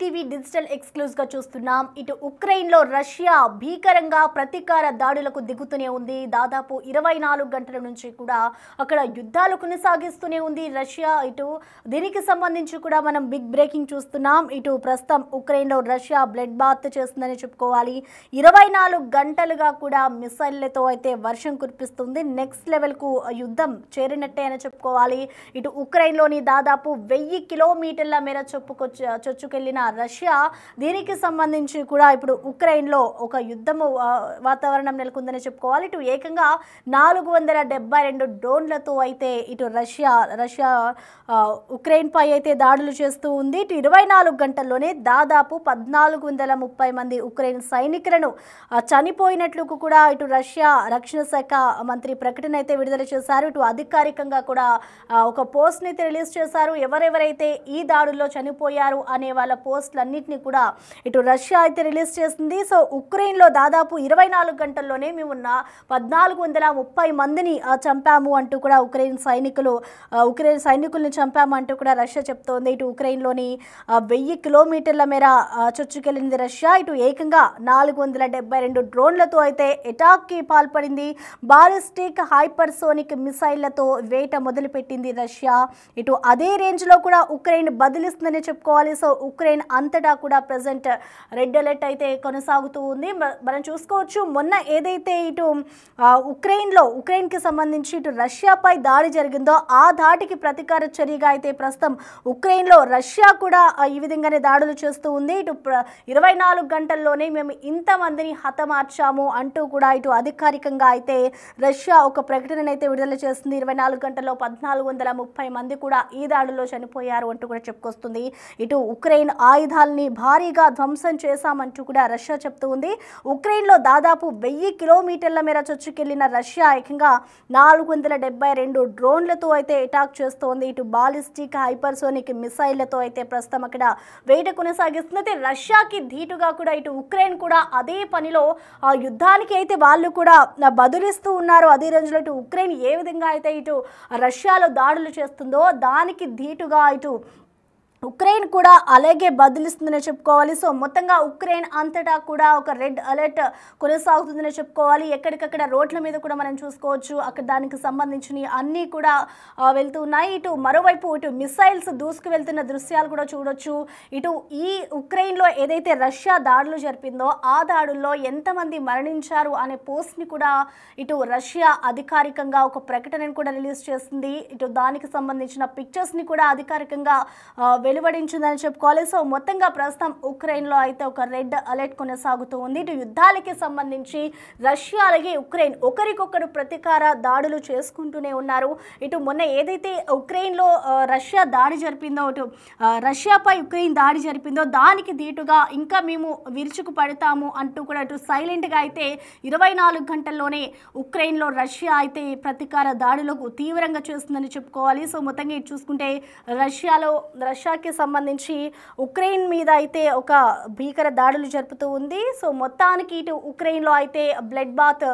TV digital exclusive గా చూస్తున్నాం. ఇటు ఉక్రెయిన్ లో రష్యా భీకరంగా ప్రతీకార దాడులకు దిగుతూనే ఉంది. దాదాపు 24 గంటల నుంచి కూడా అక్కడ యుద్ధాలు కొనసాగిస్తూనే ఉంది రష్యా. ఇటు దీనికి సంబంధించి కూడా మనం బిగ్ బ్రేకింగ్ చూస్తున్నాం. ఇటు ప్రస్తుతం ఉక్రెయిన్ లో రష్యా బ్లడ్ బాత్ చేస్తుందని చెప్పుకోవాలి. 24 గంటలుగా కూడా మిసైళ్లతో అయితే వర్షం కురిపిస్తుంది. నెక్స్ట్ లెవెల్ కు యుద్ధం చేరినట్టే అని చెప్పుకోవాలి. ఇటు ఉక్రెయిన్ లోని దాదాపు 1000 కిలోమీటర్ల మేర చొచ్చుకెళ్లిన రష్యా దీనికి సంబంధించి కూడా ఇప్పుడు ఉక్రెయిన్ లో ఒక యుద్ధము వాతావరణం నెలకొందని చెప్పుకోవాలి. ఇటు ఏకంగా 472 డ్రోన్లతో అయితే ఇటు రష్యా ఉక్రెయిన్ పై అయితే దాడులు చేస్తూ ఉంది. ఇటు 24 గంటల్లోనే దాదాపు 1430 మంది ఉక్రెయిన్ సైనికులను చనిపోయినట్లు కూడా ఇటు రష్యా రక్షణ శాఖ మంత్రి ప్రకటన అయితే విడుదల చేశారు. ఇటు అధికారికంగా కూడా ఒక పోస్ట్ ని రిలీజ్ చేశారు. ఎవరెవరైతే ఈ దాడుల్లో చనిపోయారు అనే వాళ్ళ పోస్టులన్నింటినీ కూడా ఇటు రష్యా అయితే రిలీజ్ చేసింది. సో ఉక్రెయిన్ లో దాదాపు 24 గంటల్లోనే మేము 1430 మందిని చంపాము అంటూ కూడా ఉక్రెయిన్ సైనికుల్ని చంపాము అంటూ కూడా రష్యా చెప్తోంది. ఇటు ఉక్రెయిన్ లోని 1000 కిలోమీటర్ల మేర చొచ్చుకెళ్లింది రష్యా. ఇటు ఏకంగా 472 డ్రోన్లతో అయితే అటాక్ కి పాల్పడింది. బాలిస్టిక్ హైపర్సోనిక్ మిసైళ్లతో వేట మొదలుపెట్టింది రష్యా. ఇటు అదే రేంజ్ లో కూడా ఉక్రెయిన్ బదిలిస్తుందని చెప్పుకోవాలి. సో ఉక్రెయిన్ అంతటా కూడా ప్రెసెంట్ రెడ్ అలర్ట్ అయితే కొనసాగుతూ ఉంది. మనం చూసుకోవచ్చు, మొన్న ఏదైతే ఇటు ఉక్రెయిన్ కి సంబంధించి ఇటు రష్యాపై దాడి జరిగిందో ఆ దాడికి ప్రతీకార చర్యగా అయితే ప్రస్తుతం ఉక్రెయిన్ లో రష్యా కూడా ఈ విధంగానే దాడులు చేస్తూ ఉంది. ఇటు 24 గంటల్లోనే మేము ఇంతమందిని హతమార్చాము అంటూ కూడా ఇటు అధికారికంగా అయితే రష్యా ఒక ప్రకటన అయితే విడుదల చేస్తుంది. 24 గంటల్లో 1430 మంది కూడా ఈ దాడుల్లో చనిపోయారు అంటూ కూడా చెప్పుకొస్తుంది. ఇటు ఉక్రెయిన్ ఆయుధాలని భారీగా ధ్వంసం చేశామంటూ కూడా రష్యా చెప్తూ ఉంది. ఉక్రెయిన్ లో దాదాపు 1000 కిలోమీటర్ల మేర చొచ్చుకెళ్లిన రష్యా ఏకంగా 472 డ్రోన్లతో అయితే అటాక్ చేస్తోంది. ఇటు బాలిస్టిక్ హైపర్సోనిక్ మిసైళ్లతో అయితే ప్రస్తుతం అక్కడ వేట కొనసాగిస్తుంది. రష్యాకి ధీటుగా కూడా ఇటు ఉక్రెయిన్ కూడా అదే పనిలో యుద్ధానికి అయితే వాళ్ళు కూడా బదులిస్తూ ఉన్నారు. అదే రేంజ్లో ఇటు ఉక్రెయిన్ ఏ విధంగా అయితే ఇటు రష్యాలో దాడులు చేస్తుందో దానికి ధీటుగా ఇటు ఉక్రెయిన్ కూడా అలాగే బదిలిస్తుందని చెప్పుకోవాలి. సో మొత్తంగా ఉక్రెయిన్ అంతటా కూడా ఒక రెడ్ అలర్ట్ కొనసాగుతుందని చెప్పుకోవాలి. ఎక్కడికక్కడ రోడ్ల మీద కూడా మనం చూసుకోవచ్చు, అక్కడ దానికి సంబంధించిన అన్నీ కూడా వెళ్తూ ఉన్నాయి. ఇటు మరోవైపు ఇటు మిసైల్స్ దూసుకు వెళ్తున్న దృశ్యాలు కూడా చూడొచ్చు. ఇటు ఈ ఉక్రెయిన్లో ఏదైతే రష్యా దాడులు జరిపిందో ఆ దాడుల్లో ఎంతమంది మరణించారు అనే పోస్ట్ని కూడా ఇటు రష్యా అధికారికంగా ఒక ప్రకటనను కూడా రిలీజ్ చేసింది. ఇటు దానికి సంబంధించిన పిక్చర్స్ని కూడా అధికారికంగా వెలువడించిందని చెప్పుకోవాలి. సో మొత్తంగా ప్రస్తుతం ఉక్రెయిన్లో అయితే ఒక రెడ్ అలర్ట్ కొనసాగుతూ ఉంది. ఇటు యుద్ధాలకి సంబంధించి రష్యా అలాగే ఉక్రెయిన్ ఒకరికొకరు ప్రతీకార దాడులు చేసుకుంటూనే ఉన్నారు. ఇటు మొన్న ఏదైతే ఉక్రెయిన్లో రష్యా దాడి జరిపిందో, ఇటు రష్యాపై ఉక్రెయిన్ దాడి జరిపిందో దానికి ధీటుగా ఇంకా మేము విరుచుకు పడతాము అంటూ కూడా ఇటు సైలెంట్గా అయితే 24 గంటల్లోనే ఉక్రెయిన్లో రష్యా అయితే ప్రతీకార దాడులకు తీవ్రంగా చేస్తుందని చెప్పుకోవాలి. సో మొత్తంగా ఇటు చూసుకుంటే రష్యాకి సంబంధించి ఉక్రెయిన్ మీద అయితే ఒక భీకర దాడులు జరుపుతూ ఉంది. సో మొత్తానికి ఇటు ఉక్రెయిన్లో అయితే బ్లడ్ బాత్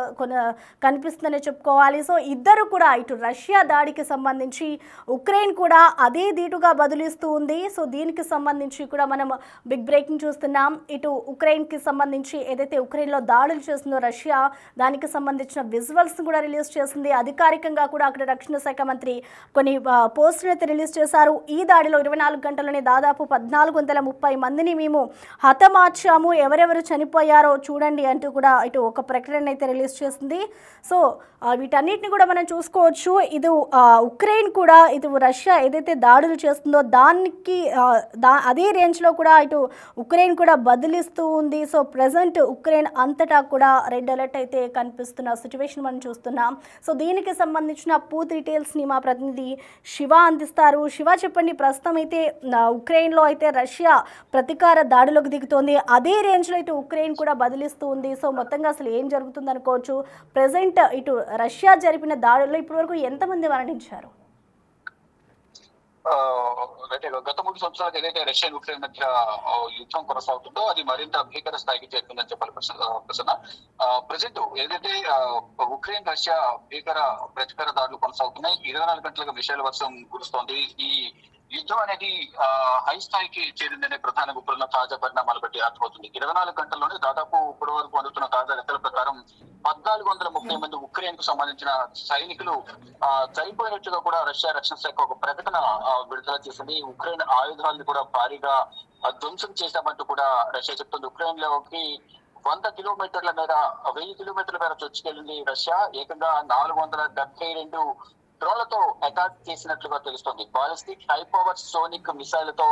కనిపిస్తుందని చెప్పుకోవాలి. సో ఇద్దరు కూడా ఇటు రష్యా దాడికి సంబంధించి ఉక్రెయిన్ కూడా అదే ధీటుగా బదులిస్తూ ఉంది. సో దీనికి సంబంధించి కూడా మనం బిగ్ బ్రేకింగ్ చూస్తున్నాం. ఇటు ఉక్రెయిన్కి సంబంధించి ఏదైతే ఉక్రెయిన్లో దాడులు చేస్తుందో రష్యా దానికి సంబంధించిన విజువల్స్ కూడా రిలీజ్ చేసింది. అధికారికంగా కూడా అక్కడ రక్షణ శాఖ మంత్రి కొన్ని పోస్టులు అయితే రిలీజ్ చేశారు. ఈ దాడిలో 24 గంటల్లోనే దాదాపు 1430 మందిని మేము హతమార్చాము, ఎవరెవరు చనిపోయారో చూడండి అంటూ కూడా ఇటు ఒక ప్రకటన అయితే రిలీజ్ చేసింది. సో వీటన్నిటిని కూడా మనం చూసుకోవచ్చు. ఇది ఉక్రెయిన్ కూడా ఇటు రష్యా ఏదైతే దాడులు చేస్తుందో దానికి అదే రేంజ్లో కూడా ఇటు ఉక్రెయిన్ కూడా బదిలిస్తూ ఉంది. సో ప్రజెంట్ ఉక్రెయిన్ అంతటా కూడా రెడ్ అలర్ట్ అయితే కనిపిస్తున్న సిచ్యువేషన్ మనం చూస్తున్నాం. సో దీనికి సంబంధించిన పూర్తి డీటెయిల్స్ని మా ప్రతినిధి శివ అందిస్తారు. శివ, చెప్పండి, ప్రస్తుతం అయితే ఉక్రెయిన్లో అయితే రష్యా ప్రతీకార దాడులకు దిగుతోంది, అదే రేంజ్లో ఇటు ఉక్రెయిన్ కూడా బదిలిస్తూ ఉంది. సో మొత్తంగా అసలు ఏం జరుగుతుంది అనుకోవచ్చు? ప్రెసెంట్ ఇటు రష్యా జరిపిన దాడుల్లో ఇప్పటి వరకు ఎంతమంది మరణించారు? గత 3 సంవత్సరాలకు ఏదైతే రష్యా ఉక్రెయిన్ మధ్య యుద్ధం కొనసాగుతుందో అది మరింత భీకర స్థాయికి చేరుకుందని చెప్పాలి ప్రసన్న. ప్రజెంట్ ఏదైతే ఉక్రెయిన్ రష్యా భీకర ప్రతీకార దాడులు కొనసాగుతున్నాయి, 24 గంటలుగా మిసైల్ వర్షం కురుస్తోంది. ఈ యుద్ధం అనేది హై స్థాయికి చేరిందనే ప్రధానంగా ఇప్పుడున్న తాజా పరిణామాలు బట్టి అర్థమవుతుంది. 24 గంటల్లోనే దాదాపు ఇప్పటి వరకు అందుతున్న తాజా లెక్కల ప్రకారం 1430 మంది ఉక్రెయిన్ కు సంబంధించిన సైనికులు చనిపోయినట్లుగా కూడా రష్యా రక్షణ శాఖ ఒక ప్రకటన విడుదల చేసింది. ఉక్రెయిన్ ఆయుధాలను కూడా భారీగా ధ్వంసం చేశామంటూ కూడా రష్యా చెప్తుంది. ఉక్రెయిన్ లోకి 100 కిలోమీటర్ల మేర 1000 కిలోమీటర్ల మేర చొచ్చుకెళ్లింది రష్యా. ఏకంగా 472 డ్రోన్లతో అటాక్ చేసినట్లుగా తెలుస్తోంది. బాలిస్టిక్ హై పవర్ సోనిక్ మిసైళ్లతో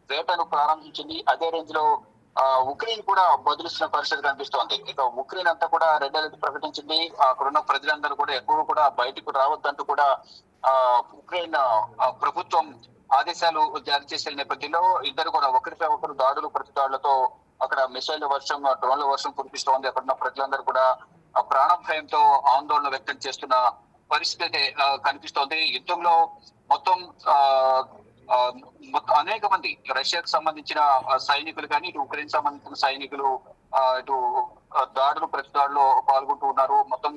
వేటను ప్రారంభించింది. అదే రేంజ్ లో ఉక్రెయిన్ కూడా బదులిస్తున్న పరిస్థితి కనిపిస్తోంది. ఇక ఉక్రెయిన్ అంతా కూడా రెడ్ అలర్ట్ ప్రకటించింది. అక్కడున్న ప్రజలందరూ కూడా ఎక్కువ కూడా బయటకు రావద్దంటూ కూడా ఉక్రెయిన్ ప్రభుత్వం ఆదేశాలు జారీ చేసిన నేపథ్యంలో ఇద్దరు కూడా ఒకరిపై ఒకరు దాడులు ప్రతిదాడులతో అక్కడ మిసైల్ వర్షం డ్రోన్ల వర్షం కురిపిస్తోంది. అక్కడున్న ప్రజలందరూ కూడా ప్రాణ భయంతో ఆందోళన వ్యక్తం చేస్తున్న పరిస్థితి కనిపిస్తోంది. యుద్ధంలో మొత్తం అనేక మంది రష్యాకు సంబంధించిన సైనికులు కానీ ఇటు ఉక్రెయిన్ సంబంధించిన సైనికులు ఇటు దాడులు ప్రతిదాడులో పాల్గొంటూ ఉన్నారు. మొత్తం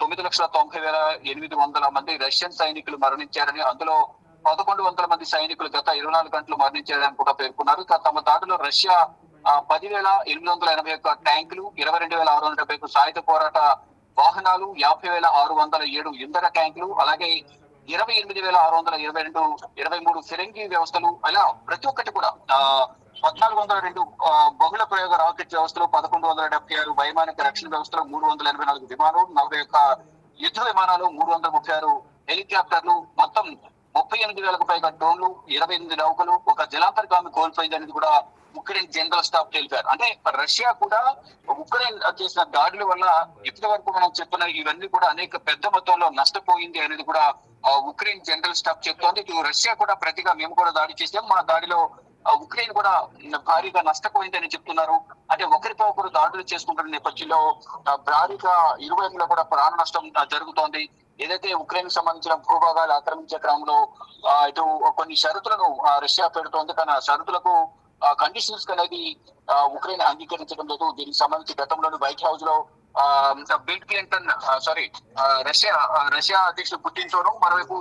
9,90,800 మంది రష్యన్ సైనికులు మరణించారని, అందులో 1100 మంది సైనికులు గత 24 గంటలు మరణించారని కూడా పేర్కొన్నారు. ఇక తమ దాడిలో రష్యా 10,881 ట్యాంకులు, 22,671 సాయుధ పోరాట వాహనాలు, 50,607 ఇంధన ట్యాంకులు, అలాగే 28,622 23 ఫిరంగి వ్యవస్థలు, అలా ప్రతి ఒక్కటి కూడా 1,402 బహుళ ప్రయోగ రాకెట్ వ్యవస్థలు, 1,176 వైమానిక రక్షణ వ్యవస్థలు, 384 విమానాలు, 41 యుద్ధ విమానాలు, 336 హెలికాప్టర్లు, మొత్తం 38,000కు పైగా డ్రోన్లు, 28 నౌకలు, ఒక జలాంతర్గామి కోల్పోయిందనేది కూడా ఉక్రెయిన్ జనరల్ స్టాఫ్ తెలిపారు. అంటే రష్యా కూడా ఉక్రెయిన్ చేసిన దాడుల వల్ల ఇప్పటి వరకు మనం చెప్పిన ఇవన్నీ కూడా అనేక పెద్ద మొత్తంలో నష్టపోయింది అనేది కూడా ఉక్రెయిన్ జనరల్ స్టాఫ్ చెప్తోంది. ఇటు రష్యా కూడా ప్రతిగా మేము కూడా దాడి చేసాం, మా దాడిలో ఉక్రెయిన్ కూడా భారీగా నష్టపోయిందని చెప్తున్నారు. అంటే ఒకరితో ఒకరు దాడులు చేసుకుంటున్న నేపథ్యంలో భారీగా ఇరువైపులా కూడా ప్రాణ నష్టం జరుగుతోంది. ఏదైతే ఉక్రెయిన్ సంబంధించిన భూభాగాలు ఆక్రమించే క్రమంలో ఇటు కొన్ని షరతులను రష్యా పెడుతోంది. కానీ ఆ షరతులకు కండిషన్స్ అనేది ఉక్రెయిన్ అంగీకరించడం లేదు. దీనికి సంబంధించి గతంలోని వైట్ హౌస్ లో బిల్ క్లింటన్ రష్యా అధ్యక్షుడు పుటిన్ తోనూ, మరోవైపు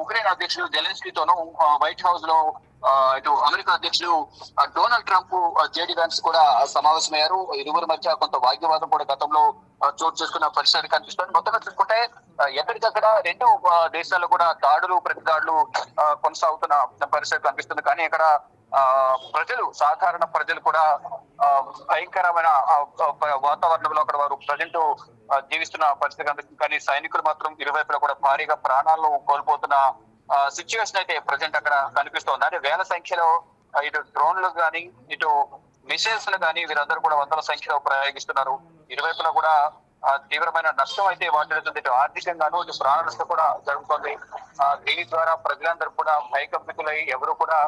ఉక్రెయిన్ అధ్యక్షుడు జెలెన్స్కీతోనూ వైట్ హౌస్ లో ఇటు అమెరికా అధ్యక్షుడు డొనాల్డ్ ట్రంప్, జేడీ వ్యాన్స్ కూడా సమావేశమయ్యారు. ఇరువురి మధ్య కొంత వాగ్వివాదం కూడా గతంలో చోటు చేసుకున్న పరిస్థితి కనిపిస్తుంది. మొత్తంగా చూసుకుంటే ఎక్కడికక్కడ రెండు దేశాల్లో కూడా దాడులు ప్రతి దాడులు కొనసాగుతున్న పరిస్థితి కనిపిస్తుంది. కానీ ఇక్కడ ప్రజలు, సాధారణ ప్రజలు కూడా భయంకరమైన వాతావరణంలో అక్కడ వారు ప్రజెంట్ జీవిస్తున్న పరిస్థితి కనిపిస్తుంది. కానీ సైనికులు మాత్రం ఇరువైపులా కూడా భారీగా ప్రాణాలను కోల్పోతున్న సిచ్యువేషన్ అయితే ప్రజెంట్ అక్కడ కనిపిస్తోంది. అంటే వేల సంఖ్యలో ఇటు డ్రోన్లు కానీ ఇటు మిసైల్స్ కానీ వీరందరూ కూడా వందల సంఖ్యలో ప్రయోగిస్తున్నారు. ఇరువైపులా కూడా తీవ్రమైన నష్టం అయితే వాటిల్లుతుంది. ఇటు ఆర్థికంగాను ఇటు ప్రాణ నష్టం కూడా జరుగుతుంది. దీని ద్వారా ప్రజలందరూ కూడా భయకంపితులై ఎవరు కూడా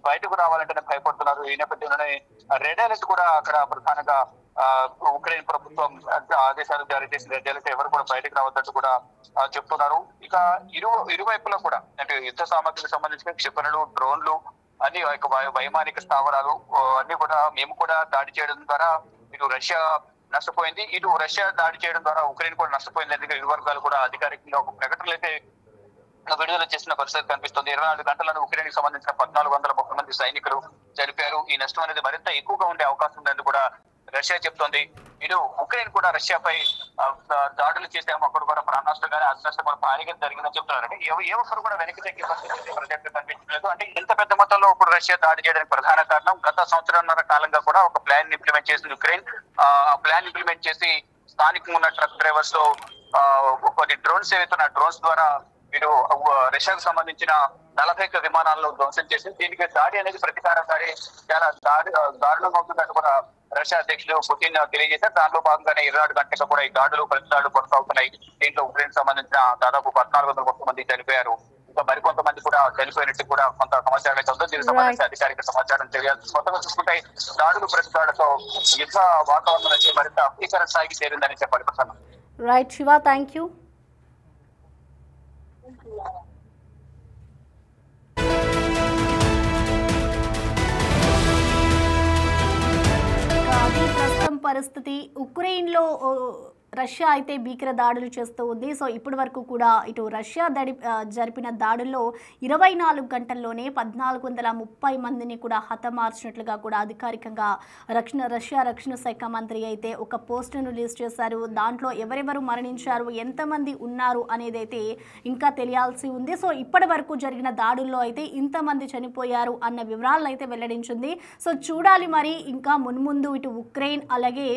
బయటకు రావాలంటేనే భయపడుతున్నారు. ఈ నేపథ్యంలోనే రెడ్ అలర్ట్ కూడా అక్కడ ప్రధానంగా ఉక్రెయిన్ ప్రభుత్వం ఆదేశాలు జారీ చేసిన రెడ్ అలర్ట్ ఎవరు కూడా బయటకు రావద్దంటూ కూడా చెప్తున్నారు. ఇక ఇరువైపులా కూడా అంటే యుద్ధ సామగ్రికి సంబంధించిన క్షిపణులు, డ్రోన్లు అన్ని వైమానిక స్థావరాలు అన్ని కూడా మేము కూడా దాడి చేయడం ద్వారా ఇటు రష్యా నష్టపోయింది, ఇటు రష్యా దాడి చేయడం ద్వారా ఉక్రెయిన్ కూడా నష్టపోయింది. అందుకే ఇరు వర్గాలు కూడా అధికారికంగా ఒక ప్రకటనలు అయితే విడుదల చేసిన పరిస్థితి కనిపిస్తుంది. 24 గంటలను ఉక్రెయిన్ కి సంబంధించిన 1,430 మంది సైనికులు చనిపోయారు. ఈ నష్టం అనేది మరింత ఎక్కువగా ఉండే అవకాశం ఉందని కూడా రష్యా చెప్తోంది. ఇటు ఉక్రెయిన్ కూడా రష్యాపై దాడులు చేసాము, అక్కడ కూడా ప్రాణ నష్టం కానీ అతి నష్టం కూడా భారీగా జరిగిందని చెప్తున్నారు. అంటే ఏ ఒక్కరు కూడా వెనక్కి తగ్గే పరిస్థితి ప్రజెంట్ కనిపించలేదు. అంటే ఇంత పెద్ద మొత్తంలో ఇప్పుడు రష్యా దాడి చేయడానికి ప్రధాన కారణం గత సంవత్సరంన్నర కాలంగా కూడా ఒక ప్లాన్ ఇంప్లిమెంట్ చేసింది ఉక్రెయిన్. ఆ ప్లాన్ ఇంప్లిమెంట్ చేసి స్థానికంగా ఉన్న ట్రక్ డ్రైవర్స్ లో కొన్ని డ్రోన్స్ ఏవైతున్న డ్రోన్స్ ద్వారా వీరు రష్యాకు సంబంధించిన 40 విమానాలను ధ్వంసం చేసింది. దీనికి దాడి అనేది ప్రతీకార దాడి చాలా దారుణంగా అవుతుందని కూడా రష్యా అధ్యక్షుడు పుతిన్ తెలియజేశారు. దాంట్లో భాగంగానే 24 గంటలకు కూడా ఈ దాడులు ప్రతి దాడులు కొనసాగుతున్నాయి. దీంట్లో ఉక్రెయిన్ సంబంధించిన దాదాపు 1,430 మంది చనిపోయారు. ఇంకా మరికొంతమంది కూడా చనిపోయినట్టు కూడా కొంత సమాచారం అయితే ఉందో. దీనికి సంబంధించి అధికారిక సమాచారం తెలియాలి. మొత్తంగా చూసుకుంటే దాడులు ప్రతి దాడులతో యుద్ధ వాతావరణం నుంచి మరింత భీకర స్థాయికి చేరిందని చెప్పాలి. Right Shiva, thank you. ప్రస్తుతం పరిస్థితి ఉక్రెయిన్లో రష్యా అయితే భీకర దాడులు చేస్తూ ఉంది. సో ఇప్పటి వరకు కూడా ఇటు రష్యా జరిపిన దాడుల్లో 24 గంటల్లోనే 1430 మందిని కూడా హతమార్చినట్లుగా కూడా అధికారికంగా రష్యా రక్షణ శాఖ మంత్రి అయితే ఒక పోస్టును రిలీజ్ చేశారు. దాంట్లో ఎవరెవరు మరణించారు, ఎంతమంది ఉన్నారు అనేది అయితే ఇంకా తెలియాల్సి ఉంది. సో ఇప్పటి వరకు జరిగిన దాడుల్లో అయితే ఇంతమంది చనిపోయారు అన్న వివరాలను అయితే వెల్లడించింది. సో చూడాలి మరి ఇంకా మున్ముందు ఇటు ఉక్రెయిన్ అలాగే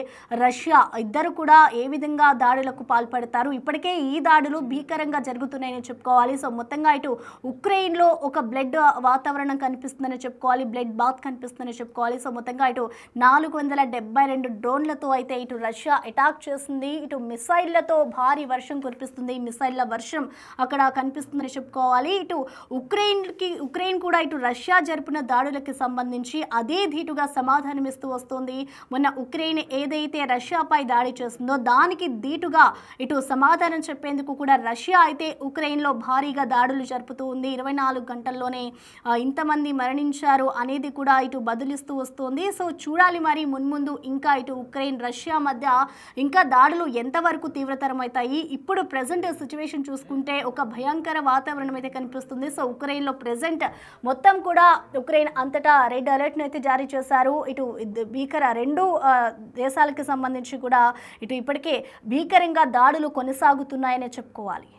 రష్యా ఇద్దరు కూడా ఏ విధంగా దాడులకు పాల్పడతారు. ఇప్పటికే ఈ దాడులు భీకరంగా జరుగుతున్నాయని చెప్పుకోవాలి. సో మొత్తంగా ఇటు ఉక్రెయిన్లో ఒక బ్లడ్ వాతావరణం కనిపిస్తుందని చెప్పుకోవాలి, బ్లడ్ బాత్ కనిపిస్తుందని చెప్పుకోవాలి. సో మొత్తంగా ఇటు 472 డ్రోన్లతో అయితే ఇటు రష్యా అటాక్ చేసింది. ఇటు మిసైళ్లతో భారీ వర్షం కురిపిస్తుంది, మిసైళ్ల వర్షం అక్కడ కనిపిస్తుందని చెప్పుకోవాలి. ఇటు ఉక్రెయిన్ కూడా ఇటు రష్యా జరిపిన దాడులకి సంబంధించి అదే ధీటుగా సమాధానమిస్తూ వస్తుంది. మొన్న ఉక్రెయిన్ ఏదైతే రష్యాపై దాడి చేస్తుందో దానికి ధీటుగా ఇటు సమాధానం చెప్పేందుకు కూడా రష్యా అయితే ఉక్రెయిన్లో భారీగా దాడులు జరుపుతూ ఉంది. 24 గంటల్లోనే ఇంతమంది మరణించారు అనేది కూడా ఇటు బదులిస్తూ వస్తుంది. సో చూడాలి మరి మున్ముందు ఇంకా ఇటు ఉక్రెయిన్ రష్యా మధ్య ఇంకా దాడులు ఎంతవరకు తీవ్రతరం అవుతాయి. ఇప్పుడు ప్రజెంట్ సిచ్యువేషన్ చూసుకుంటే ఒక భయంకర వాతావరణం అయితే కనిపిస్తుంది. సో ఉక్రెయిన్లో ప్రజెంట్ మొత్తం కూడా ఉక్రెయిన్ అంతటా రెడ్ అలర్ట్ను అయితే జారీ చేశారు. ఇటు భీకర రెండు దేశాలకు సంబంధించి కూడా ఇటు ఇప్పటికే భీకరంగా దాడులు కొనసాగుతున్నాయనే చెప్పుకోవాలి.